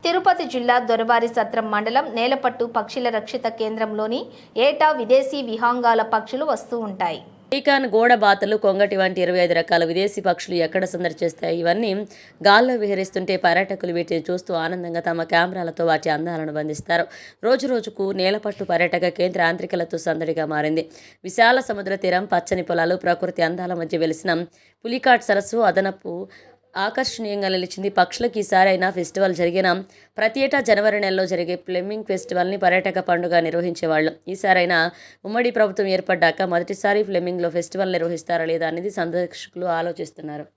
తిరుపతి జిల్లా దొరవారి సత్రం మండలం నేలపట్టు పక్షుల రక్షిత కేంద్రంలోని ఏటా విదేశీ విహంగాల పక్షులు వస్తూ ఉంటాయి. పీకాన్, గోడబాతలు, కొంగటి వంటి 25 రకాల విదేశీ పక్షులు ఎక్కడ సందర్శిస్తాయి. ఇవన్నీ గాల్లో విహరిస్తుంటే పర్యాటకులు వీటిని చూస్తూ ఆనందంగా తమ కెమెరాలతో వాటి అందాలను బంధిస్తారు. రోజురోజుకు నేలపట్టు పర్యాటక కేంద్ర యాంత్రికలతో సందడిగా మారింది. విశాల సముద్ర తీరం, పచ్చని పొలాలు, ప్రకృతి అందాల మధ్య వెలిసిన పులికాట్ సరస్సు అదనపు ఆకర్షణీయంగా నిలిచింది. పక్షులకు ఈసారి అయినా ఫెస్టివల్ జరిగిన ప్రతి ఏటా జనవరి నెలలో జరిగే ఫ్లెమింగ్ ఫెస్టివల్ని పర్యాటక పండుగ నిర్వహించేవాళ్ళు. ఈసారైనా ఉమ్మడి ప్రభుత్వం ఏర్పడ్డాక మొదటిసారి ఫ్లెమింగ్లో ఫెస్టివల్ నిర్వహిస్తారా లేదా అనేది సందర్శకులు ఆలోచిస్తున్నారు.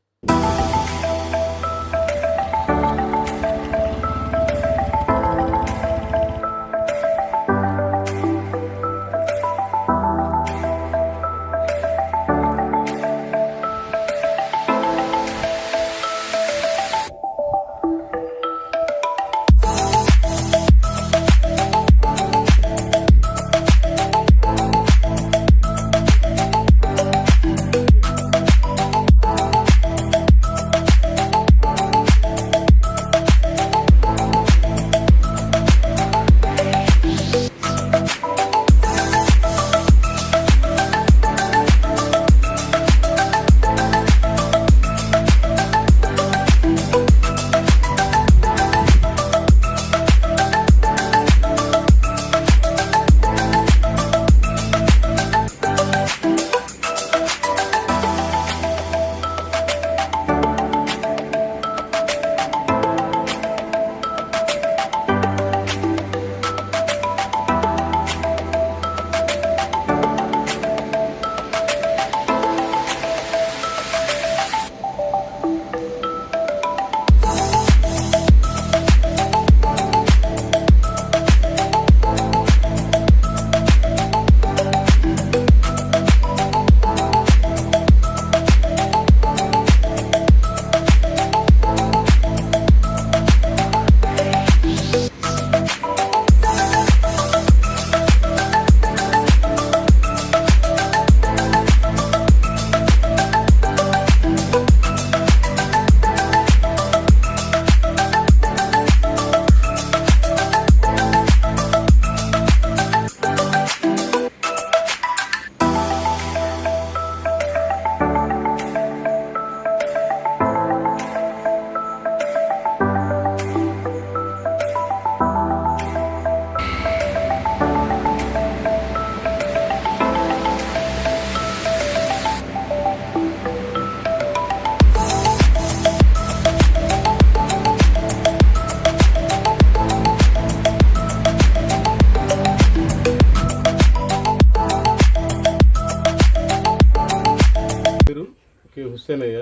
హుస్సేనయ్య,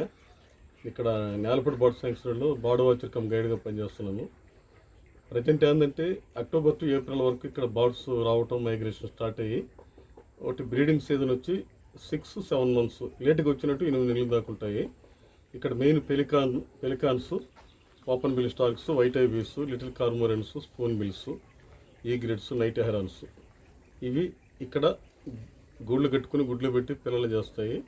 ఇక్కడ నేలపట్టు బర్డ్ సాంక్చురీలో బర్డ్ వాచర్ కమ్ గైడ్గా పనిచేస్తున్నాను. ప్రజెంట్ ఏంటంటే అక్టోబర్ టు ఏప్రిల్ వరకు ఇక్కడ బర్డ్స్ రావటం, మైగ్రేషన్ స్టార్ట్ అయ్యి ఒకటి బ్రీడింగ్ సీజన్ వచ్చి 6-7 మంత్స్ లేట్గా వచ్చినట్టు 8 నెలలు దాకా ఉంటాయి. ఇక్కడ main pelicans, open bill storks, white ibis, little cormorants, spoonbills, egrets, night herons ఇవి ఇక్కడ గూళ్ళు కట్టుకుని గుడ్లు పెట్టి పిల్లలు చేస్తాయి.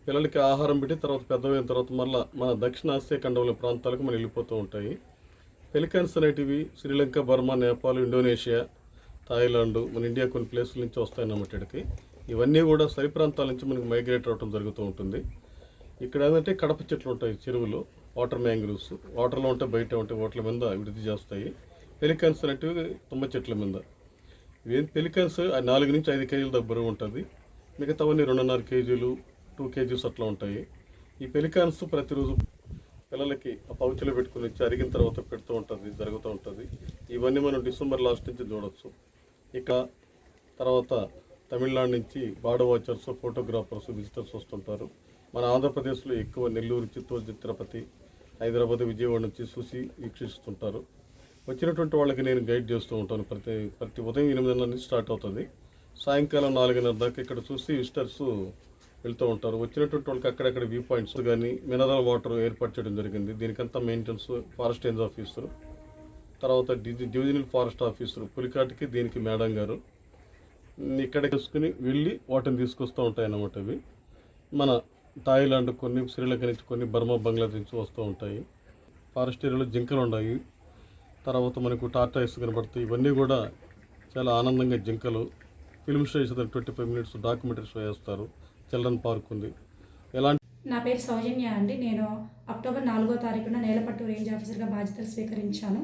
పిల్లలకి ఆహారం పెట్టి తర్వాత పెద్దవైన తర్వాత మళ్ళీ మన దక్షిణాసియా ఖండంలో ప్రాంతాలకు మనం వెళ్ళిపోతూ ఉంటాయి. పెలికాన్స్ అనేటివి Sri Lanka, Burma, Nepal, Indonesia, Thailand, మన ఇండియా కొన్ని ప్లేసుల నుంచి వస్తాయన్నమాట. ఇక్కడికి ఇవన్నీ కూడా సరి ప్రాంతాల నుంచి మనకి మైగ్రేట్ అవడం జరుగుతూ ఉంటుంది. ఇక్కడ ఏంటంటే కడప చెట్లు ఉంటాయి, చెరువులు, వాటర్ మ్యాంగ్రూవ్స్, వాటర్లో ఉంటే బయట ఉంటాయి, వాటిల మీద వృద్ధి చేస్తాయి. పెలికాన్స్ అనేటివి తుమ్మ చెట్ల మీద. ఇవేం పెలికాన్స్ 4 నుంచి 5 కేజీల దగ్గర బరువు ఉంటుంది. మిగతావన్నీ 2.5 కేజీలు, 2 కేజీస్ అట్లా ఉంటాయి. ఈ పెలికాన్స్ ప్రతిరోజు పిల్లలకి ఆ పౌచులో పెట్టుకుని వచ్చి అరిగిన తర్వాత పెడుతూ ఉంటుంది, జరుగుతూ ఉంటుంది. ఇవన్నీ మనం డిసెంబర్ లాస్ట్ నుంచి చూడవచ్చు. ఇక తర్వాత తమిళనాడు నుంచి బర్డ్ వాచర్స్, ఫోటోగ్రాఫర్స్, విజిటర్స్ వస్తుంటారు. మన ఆంధ్రప్రదేశ్లో ఎక్కువ నెల్లూరు, చిత్తూరు, తిరుపతి, హైదరాబాద్, విజయవాడ నుంచి చూసి వీక్షిస్తుంటారు. వచ్చినటువంటి వాళ్ళకి నేను గైడ్ చేస్తూ ఉంటాను. ప్రతి ఉదయం 8:30 నుంచి స్టార్ట్ అవుతుంది. సాయంకాలం 4:30 దాకా ఇక్కడ చూసి విజిటర్స్ వెళ్తూ ఉంటారు. వచ్చినటువంటి వాళ్ళకి అక్కడక్కడ వ్యూ పాయింట్స్ కానీ మినరల్ వాటర్ ఏర్పాటు చేయడం జరిగింది. దీనికంతా మెయింటెనెన్స్ ఫారెస్ట్ రేంజ్ ఆఫీసరు, తర్వాత డివిజనల్ ఫారెస్ట్ ఆఫీసరు పులికాటికి, దీనికి మేడం గారు ఇక్కడ తీసుకుని వెళ్ళి వాటిని తీసుకొస్తూ ఉంటాయి అన్నమాట. అవి మన థాయిలాండ్ కొన్ని, శ్రీలంక నుంచి కొన్ని, బర్మా, బంగ్లాదేశ్ నుంచి వస్తూ ఉంటాయి. ఫారెస్ట్ ఏరియాలో జింకలు ఉన్నాయి. తర్వాత మనకు టార్టాయిస్ కనబడతాయి. ఇవన్నీ కూడా చాలా ఆనందంగా జింకలు. Film stage 25 minutes documentary show వేస్తారు. చిల్డ్రన్ పార్క్ ఉంది. ఎలాంటి నా పేరు సౌజన్య అండి. నేను అక్టోబర్ 4వ తారీఖున నేలపట్టు రేంజ్ ఆఫీసర్గా బాధ్యతలు స్వీకరించాను.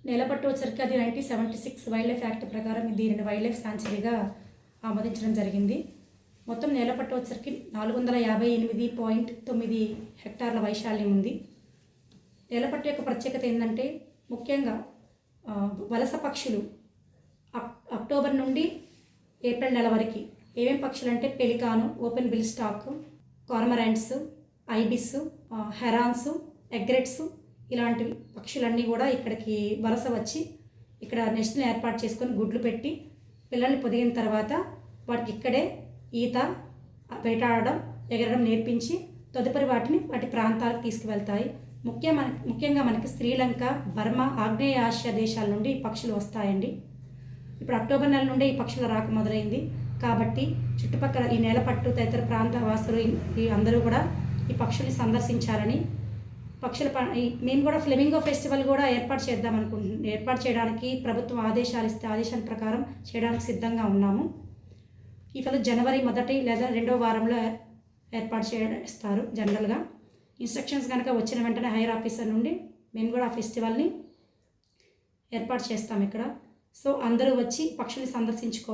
నేలపట్టు వచ్చరికి అది 1976 వైల్డ్ లైఫ్ యాక్ట్ ప్రకారం దీనిని వైల్డ్ లైఫ్ శాంచురీగా ఆమోదించడం జరిగింది. మొత్తం నేలపట్టు వచ్చరికి 458.9 హెక్టార్ల వైశాల్యం ఉంది. నేలపట్టు యొక్క ప్రత్యేకత ఏంటంటే ముఖ్యంగా వలస పక్షులు అక్టోబర్ నుండి ఏప్రిల్ నెల వరకు ఏమేం పక్షులు అంటే pelican, open bill stork, cormorants, ibis, herons, egrets ఇలాంటి పక్షులన్నీ కూడా ఇక్కడికి వలస వచ్చి ఇక్కడ నెస్ట్ని ఏర్పాటు చేసుకొని గుడ్లు పెట్టి పిల్లల్ని పొదిగిన తర్వాత వాటికి ఇక్కడే ఈత, వేటాడడం, ఎగరడం నేర్పించి తదుపరి వాటి ప్రాంతాలకు తీసుకువెళ్తాయి. ముఖ్యంగా మనకి శ్రీలంక, బర్మా, ఆగ్నేయ ఆసియా దేశాల నుండి ఈ పక్షులు వస్తాయండి. ఇప్పుడు అక్టోబర్ నెల నుండే ఈ పక్షుల రాక మొదలైంది. కాబట్టి చుట్టుపక్కల ఈ నేలపట్టు తదితర ప్రాంత వాసులు ఈ అందరూ కూడా ఈ పక్షుల్ని సందర్శించాలని మేము కూడా ఫ్లెమింగో ఫెస్టివల్ కూడా ఏర్పాటు చేయడానికి ప్రభుత్వం ఆదేశాలు ఇస్తే ఆదేశాల ప్రకారం చేయడానికి సిద్ధంగా ఉన్నాము. ఈ జనవరి 1 లేదా 2వ వారంలో ఏర్పాటు చేస్తారు జనరల్గా. ఇన్స్ట్రక్షన్స్ కనుక వచ్చిన వెంటనే హైయర్ ఆఫీసర్ నుండి మేము కూడా ఆ ఫెస్టివల్ని ఏర్పాటు చేస్తాం ఇక్కడ. సో అందరూ వచ్చి పక్షుల్ని సందర్శించుకోవాలి.